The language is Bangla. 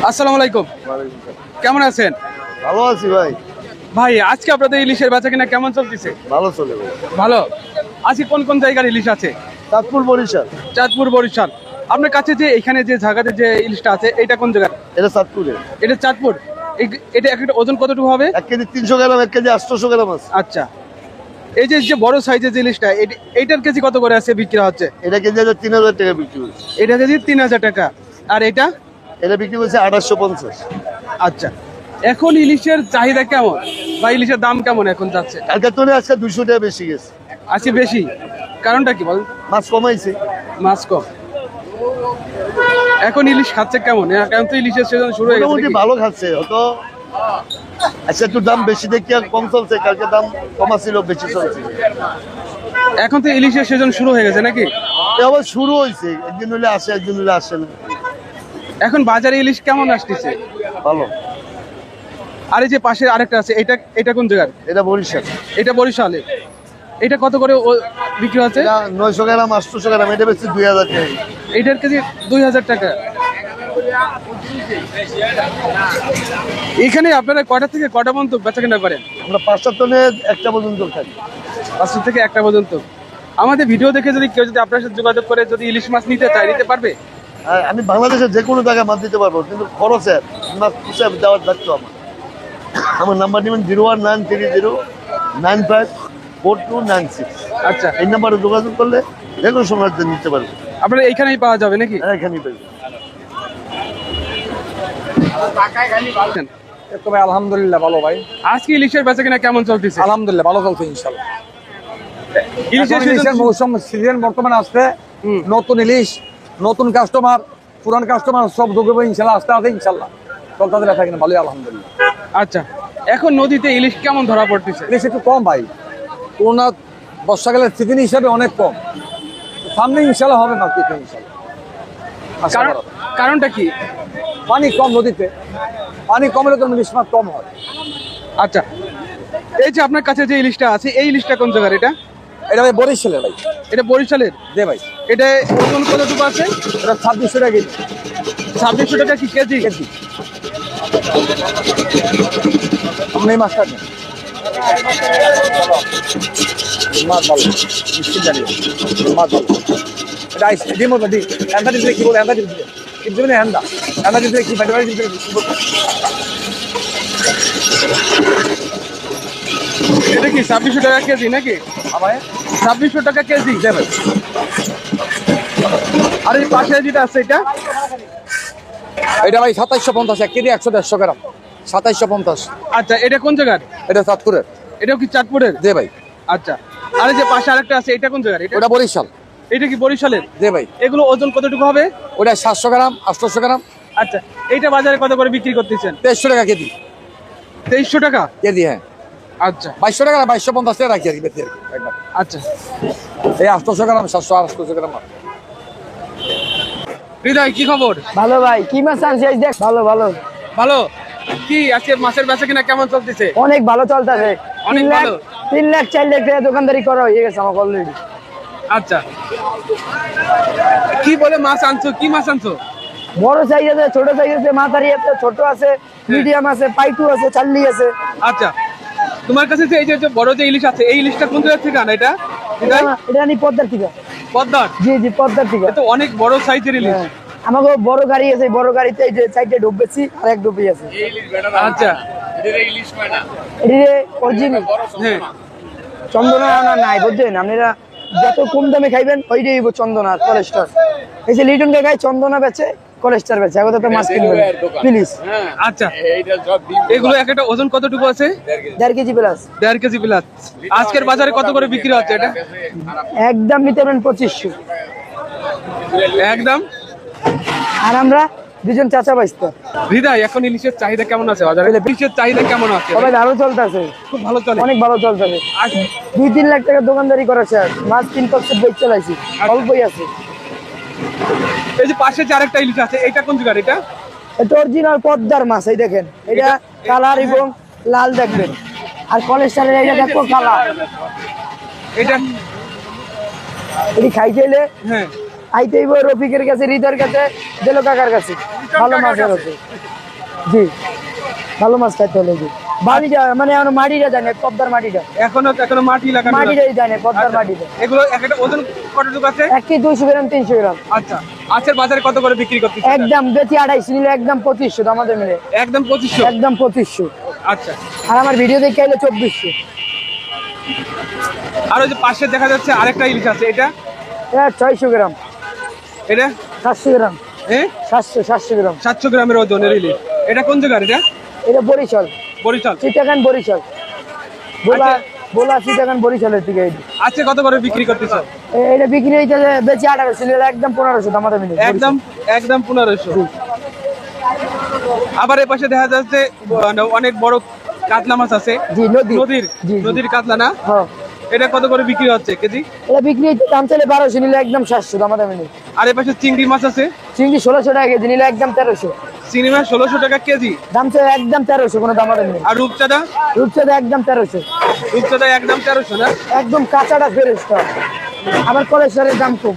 আসসালামু আলাইকুম। কেমন আছেন? ভালো আছি ভাই। ভাই আজকে আপনাদের ইলিশের বেচা কিনা কেমন চলতেছে? ভালো চলে ভাই। ভালো। আজকে কোন কোন জায়গার ইলিশ আছে? চাঁদপুর বরিশাল। চাঁদপুর বরিশাল। আপনার কাছে যে এখানে যে জায়গাতে যে ইলিশটা আছে এটা কোন জায়গা? এটা চাঁদপুরে। এটা চাঁদপুর। এটা একটা ওজন কতটুকু হবে? 1 কেজি 300 গ্রাম, 1 কেজি 800 গ্রাম আছে। আচ্ছা, এই যে বড় সাইজের যে ইলিশটা এইটার কেজি কত করে আছে বিক্রি হচ্ছে? এটা কেজি 3000 টাকা বিক্রি হচ্ছে। এটা কেজি 3000 টাকা। আর এটা? এটা বিক্রি হচ্ছে 2850। আচ্ছা, এখন ইলিশের চাহিদা কেমন বা ইলিশের দাম কেমন এখন যাচ্ছে? কালকে তো আজকে 200 টাকা বেশি গেছে। আজকে বেশি, কারণটা কি বল? মাছ কমাইছে। মাছ কম। এখন ইলিশ খাচ্ছে কেমন? এখন তো ইলিশের সিজন শুরু হয়ে গেছে মোটামুটি নাকি? ভালো খাচ্ছে হয়তো। আচ্ছা, একটু দাম বেশি দেখি আর কম চলছে, কালকে দাম কমা ছিল, বেশি চলছে। এখন তো ইলিশের সিজন শুরু হয়ে গেছে নাকি? আবার শুরু হয়েছে, একদিন হলে আসে, একদিন হলে আসে না। এখন বাজারে ইলিশ কেমন আসতেছে? ভালো। আর এই যে পাশে আরেকটা আছে, এটা কোন জায়গার? এটা বরিশাল। এটা বরিশালে। এটা কত করে বিক্রি হচ্ছে? এটা 900 গ্রাম, 800 গ্রাম, এটা বেশি 2000 টাকা। এইটার কেজি 2000 টাকা। এখানে আপনারা কয়টা থেকে কয়টা পর্যন্ত বেচা কেনা করেন? আমরা 5টা টনে 1টা পর্যন্ত থাকি। 5টা থেকে 1টা পর্যন্ত। আমাদের ভিডিও দেখে যদি কেউ আপনার সাথে যোগাযোগ করে যদি ইলিশ মাছ নিতে চায়, নিতে পারবে? আর আমি বাংলাদেশের যে কোনো জায়গায় মাছ দিতে পারবো, কিন্তু খরচের মাছ হিসাবে দেওয়ার দায়িত্ব আমার। আমার নাম্বার নেবেন 01930954296। আচ্ছা, এই নাম্বারে যোগাযোগ করলে যে কোনো সময় নিতে পারবে। আপনারা এইখানেই পাওয়া যাবে নাকি? এখানেই পাইবে। ভাই আলহামদুলিল্লাহ ভালো ভাই। আজকে ইলিশের বেচা কিনা কেমন চলতেছে? আলহামদুলিল্লাহ ভালো চলছে ইনশাআল্লাহ। ইলিশের ইলিশের season- মৌসুম সিজন বর্তমানে আসছে। নতুন ইলিশ, নতুন কাস্টমার, পুরান কাস্টমার সব ঢুকবে ইনশাআল্লাহ, আস্তে আস্তে ইনশাআল্লাহ চলতে দেখা কিনা ভালোই আলহামদুলিল্লাহ। আচ্ছা, এখন নদীতে ইলিশ কেমন ধরা পড়তেছে? ইলিশ একটু কম ভাই, করোনা বর্ষাকালের সিজন হিসাবে অনেক কম। সামনে ইনশাআল্লাহ হবে মার্কেট ইনশাআল্লাহ। আশা কারণ করা। কারণটা কি? পানি কম নদীতে, পানি কমলে তো ইলিশ মাছ কম হয়। আচ্ছা, এই যে আপনার কাছে যে ইলিশটা আছে, এই ইলিশটা কোন জায়গার? এটা এটা ভাই বরিশালের ভাই। এটা বরিশালের। দে ভাই, এটা ওজন কতটুকু আছে? এটা 2600 টাকা কেজি। 2600 টাকা কি কেজি? কেজি আপনি এই মাছটা নেন। মাছ ভালো, মিষ্টি জানি মাছ ভালো। এটা আইস ডিম মতো দি এন্ডা দিতে কি বলে, এন্ডা দিতে কি দিবেন, এন্ডা দিতে কি বাইরে বাইরে দিতে কি বলবো। এটা কি 2600 টাকা কেজি নাকি? আমায় 2600 টাকা কেজি দেবেন। আর এই পাশে যেটা আছে এটা? এটা ভাই 2750, 1 কেজি 100-150 গ্রাম, 2750। আচ্ছা, এটা কোন জায়গার? এটা চাঁদপুরের। এটাও কি চাঁদপুরের? দে ভাই। আচ্ছা, আর এই যে পাশে আরেকটা আছে, এটা কোন জায়গার? ওটা বরিশাল। এটা কি বরিশালের? দে ভাই। এগুলো ওজন কতটুকু হবে? ওটা 700 গ্রাম, 800 গ্রাম। আচ্ছা, এইটা বাজারে কত করে বিক্রি করতেছেন? 2300 টাকা কেজি। 2300 টাকা। কেজি হ্যাঁ। আচ্ছা 2200 টাকা, 2250 টাকা রাখি আর কি বেশি একবার। আচ্ছা, এই 800 গ্রাম, 700-800 গ্রাম। হৃদয় কি খবর? ভালো ভাই, কি মাছ আনছি আজ দেখ। ভালো ভালো ভালো। কি আজকে মাছের বেচা কিনা কেমন চলতেছে? অনেক ভালো চলতেছে। অনেক ভালো। 3 লাখ 4 লাখ টাকা দোকানদারি করা হয়ে গেছে আমার অলরেডি। আচ্ছা, কি বলে মাছ আনছো? কি মাছ আনছো? বড় সাইজ আছে, ছোট সাইজ আছে, মাথারি আছে, ছোট আছে, মিডিয়াম আছে, পাইটু আছে, চাল্লি আছে। আচ্ছা, তোমার কাছে যে এই যে বড় যে ইলিশ আছে, এই ইলিশটা কোন জায়গা থেকে আনা? এটা এটা নি পদ্মার থেকে। পদ্মার? জি জি, পদ্মার থেকে। এটা তো অনেক বড় সাইজের ইলিশ। হ্যাঁ, আমাকে বড় গাড়ি আছে, বড় গাড়িতে এই যে সাইডে ডুব বেশি আর এক ডুবি আছে। আচ্ছা, এদিকে অরিজিনাল হ্যাঁ। চন্দনা না নাই, বুঝছেন আপনারা? যত কম দামে খাইবেন ওইটাই চন্দনা আর কলেস্টার। এই যে লিটন কে গায়ে চন্দনা বেচে, কলেস্টার বেচে। এখন তো মাছ কিনবেন প্লিজ। আচ্ছা, এগুলো একটা ওজন কতটুকু আছে? 1.5 কেজি প্লাস। 1.5 KG plus. আজকের বাজারে কত করে বিক্রি হচ্ছে এটা? একদম নিতে পারেন 2500। একদম। আর আমরা দুজন চাচা বাইস্ত। হৃদয়, এখন ইলিশের চাহিদা কেমন আছে বাজারে? ইলিশের চাহিদা কেমন আছে? সবাই ভালো চলতেছে, খুব ভালো চলে। অনেক ভালো চলতেছে। 2-3 লাখ টাকা দোকানদারি করেছে, মাছ 3% বেচ চালাইছি, অল্পই আছে। এই যে পাশে যে আরেকটা ইলিশ আছে, এটা কোন জায়গার? এটা এটা অরিজিনাল পদ্মার মাছ। এই দেখেন, এটা কালার এবং লাল দেখবেন। আর কলেস্টারের এটা দেখো কালার। এটা এটি খাইতে এলে হ্যাঁ আইতে হইব রফিকের কাছে, হৃদয়ের কাছে, দেলো কাকার কাছে। ভালো মাছ আছে জি, ভালো মাছ খাইতে হলে জি। বাড়িটা মানে এখন মাটিটা জানে, পদ্মার মাটিটা এখনো মাটি লাগানো আছে। মাটিটাই জানে, পদ্মার মাটিটা। এগুলো এক একটা ওজন কতটুকু আছে? 1 কেজি 200 গ্রাম 300 গ্রাম। আচ্ছা, আজকের বাজারে কত করে বিক্রি করতেছে? একদম বেশি 28 নিলে একদম 2500 আমাদের মিলে, একদম 2500। একদম 2500। আচ্ছা, আর আমার ভিডিও দেখে আইলে 2400। আর ওই যে পাশে দেখা যাচ্ছে আরেকটা ইলিশ আছে, এটা 600 গ্রাম, এটা 700 গ্রাম, হ্যাঁ 700 গ্রাম। 700 গ্রামের ওজনের ইলিশ। এটা কোন জায়গার? এটা এটা বরিশাল, বরিশাল। চিটাগাং বরিশাল, বোলা চিটাগাং বরিশালের দিকে। আজকে কত করে বিক্রি করতেছ? এটা বিক্রি হইতে বেশি 1800 নিলে একদম 1500 আমাদের মিলে, একদম 1500। আবার এই পাশে দেখা যাচ্ছে অনেক বড় কাতলা মাছ আছে। জি, নদীর জি। নদীর কাতলা না? হ্যাঁ, এটা কত করে বিক্রি হচ্ছে কেজি? এটা বিক্রি হইতে দাম চাইলে 1200 নিলে একদম 700 আমাদের মিলে। আর এই পাশে চিংড়ি মাছ আছে, চিংড়ি 1600 টাকা কেজি নিলে একদম 1300। চিংড়ি মাছ 1600 টাকা কেজি। দাম চাই একদম 1300, কোনো দাম আমাদের মিলে। আর রূপচাঁদা? রূপচাঁদা একদম 1300, রূপচাঁদা একদম 1300 না? একদম কাঁচাটা ফ্রেশটা। আবার কলেশ্বরের দাম কম।